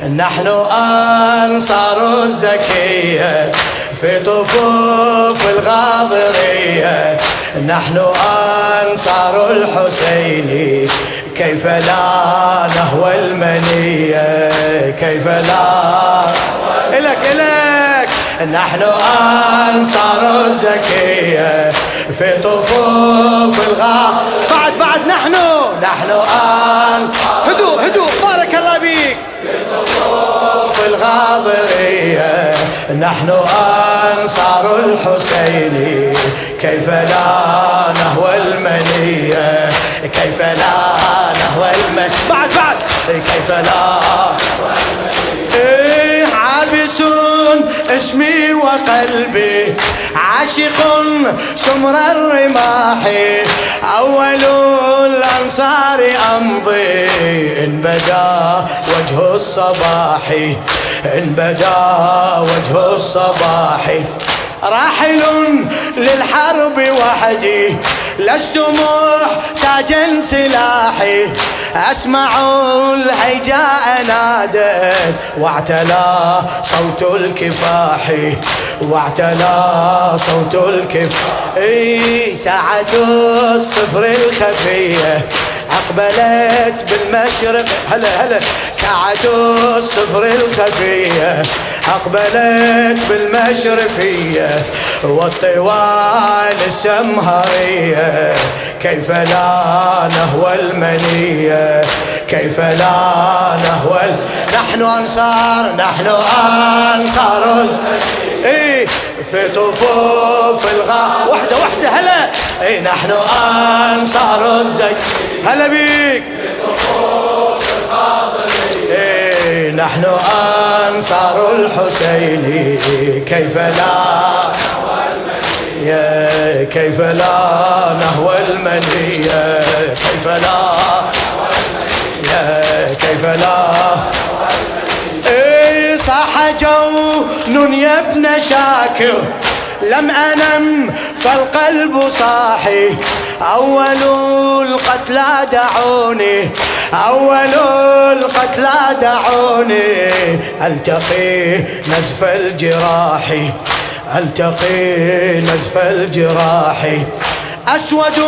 نحن أنصار الزكية في طفوف الغاضرية، نحن أنصار الحسين كيف لا نهوى المنية، كيف لا إلك نحن أنصار الزكية في طفوف بعد نحن هدوء بارك الله بيك في طفوف الغاضرية، نحن أنصار الحسين كيف لا نهوى المنية، كيف لا نهوى المنية بعد كيف لا نهوى المنية. عابس اسمي وقلبي عاشق سمر الرماح، أول الأنصار أمضي إن بدا وجه الصباح، إن بدا وجه الصباح. راحل للحرب وحدي لست محتاجا سلاحي، أسمع الهيجاء نادت واعتلى صوت الكفاح، واعتلى صوت الكفاح. ساعة الصفر الخفية أقبلت بالمشرق، هلا ساعة الصفر الخفية أقبلت بالمشرفية والطوال السمهرية، كيف لا نهوى المنية، كيف لا نهوى نحن أنصار في طفوف وحدة هلا نحن أنصار الزكي هلا بيك في طفوف الغاضرية، نحن أنصار الحسين كيف لا نهوى المنية، كيف لا نهوى المنية، كيف لا نهوى المنية، كيف لا نهوى المنية. صاح جون يا ابن شاكر لم أنم فالقلب صاحي، أول القتلى دعوني، أول القتلى دعوني ألتقي نزف الجراح، ألتقي نزف الجراح. أسود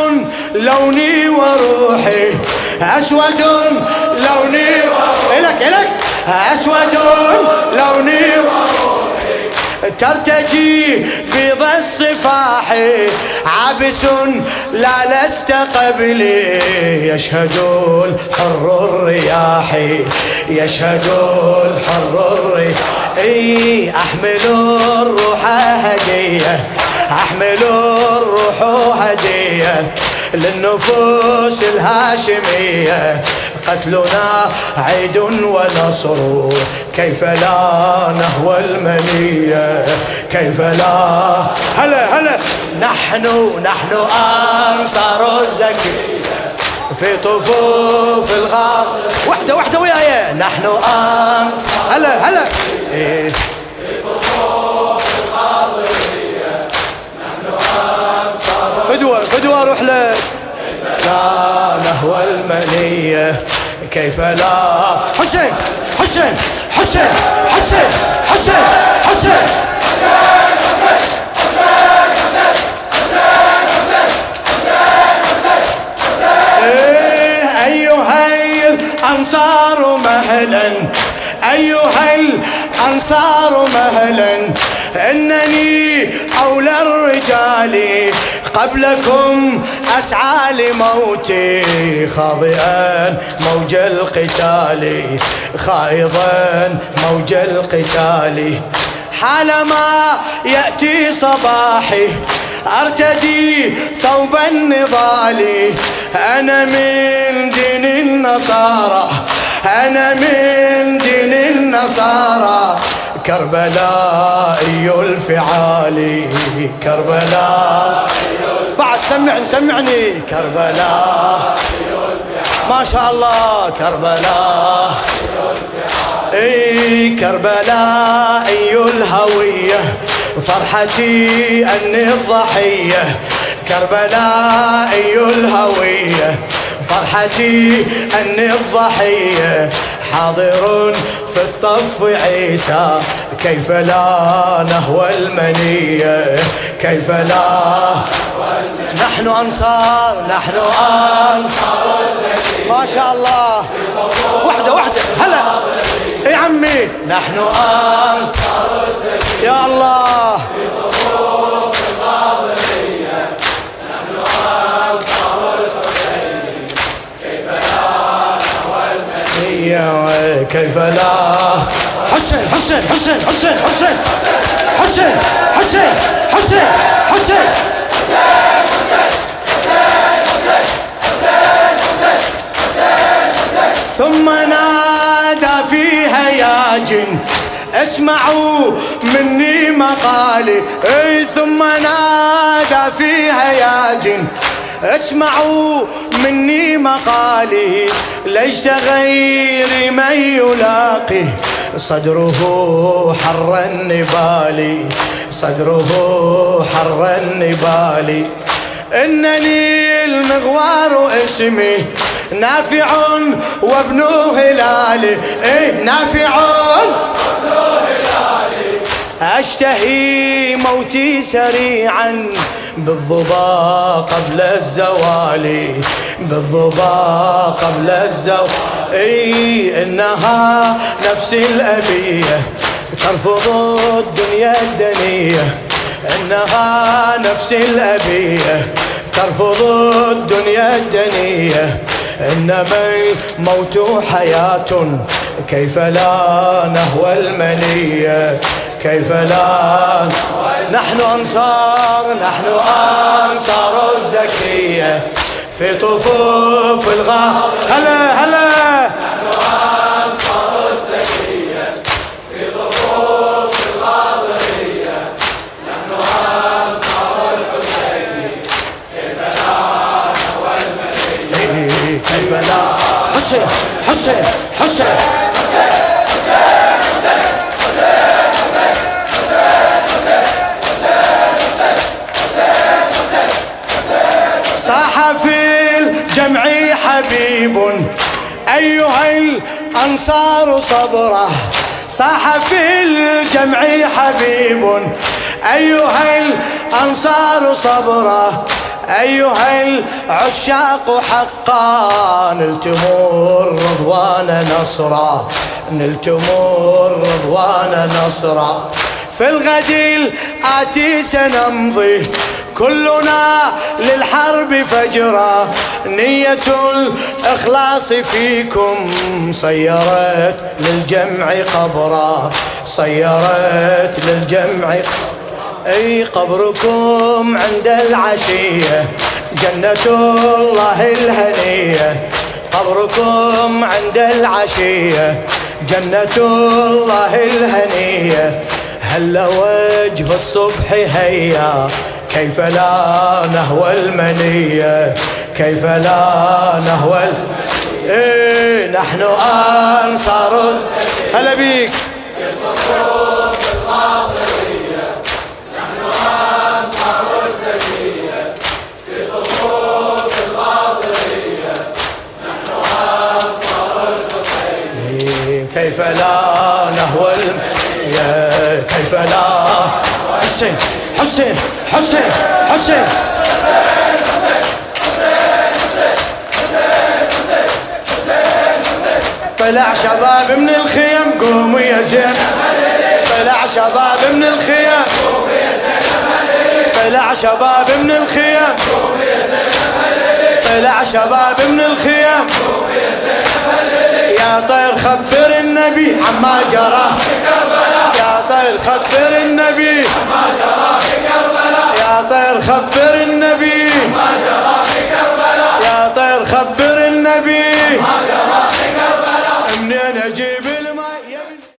لوني وروحي، أسود لوني وروحي إلك أسود لوني وروحي ترتجي بيض الصفاح، عابس لا لست قبلي يشهد الحر الرياح، يشهد الحر الرياح. أحمل الروح هدية، أحمل الروح هدية للنفوس الهاشمية، قتلنا عيد ونصر كيف لا نهوى المنية، كيف لا هلا نحن أنصار الزكية في طفوف الغار وحدة وياي نحن هلا في طفوف الغاضرية، نحن أنصار فدوى روح لك لا نهوى المنية، كيف لا حسين حسين حسين حسين حسين حسين أيها الأنصار مهلا، أيها الأنصار مهلا، إنني أولى الرجال قبلكم أسعى لموتي، خاضئا موج القتال، خائضا موج القتال. حالما يأتي صباحي أرتدي ثوب النضال، أنا من دين النصارى، أنا من دين النصارى، كربلائي الفعال، كربلاء بعد سمعني كربلاء ما شاء الله كربلاء كربلائي الهوية فرحتي أني الضحية، كربلائي الهوية فرحتي أني الضحية، حاضر في طف عيسى كيف لا نهوى المنية كيف لا نحن أنصار ما شاء الله وحدة هلا يا عمي نحن أنصار يا الله كيف لا حسين حسين حسين حسين حسين حسين حسين حسين حسين ثم نادى في هياج اسمعوا مني مقالي ثم نادى في هياج اسمعوا مني مقالي ليس غيري من يلاقي صدره حر النبال صدره حر النبال إن لي المغوار اسمي نافع وابن هلال نافع أشتهي موتي سريعا بالظبا قبل الزوال بالظبا قبل الزوال إنها نفسي الأبية ترفض الدنيا الدنية إنها نفسي الأبية ترفض الدنيا الدنية إنما الموت حياة كيف لا نهوى المنية كيف لا نحن أنصار الزكية في طفوف الغار هلا نحن أنصار الزكية في طفوف الغاضرية نحن أنصار الحسين كيف لا نهوى المنية كيف لا حسين حسين حسين صاح في الجمع حبيب أيها الأنصار صبره صاح في الجمع حبيب أيها الأنصار صبره أيها العشاق حقا نلتم الرضوان نصرا نلتم الرضوان نصرا في الغد الآتي سنمضي كلنا للحرب فجرا نية الإخلاص فيكم صيرت للجمع قبرا صيرت للجمع أي قبركم عند العشية جنة الله الهنية قبركم عند العشية جنة الله الهنية هل وجه الصبح هيا كيف لا نهوى المنية كيف لا نهوى نحن أنصار هلا بيك كيف لا نهوى كيف لا حسين حسين حسين حسين طلع شباب من الخيم قوموا يا زين طلع شباب من الخيم طلع شباب من الخيم طلع شباب من الخيم يا طير خبر النبي عما جرى يا طير خبر النبي عما جرى في كربلاء يا طير خبر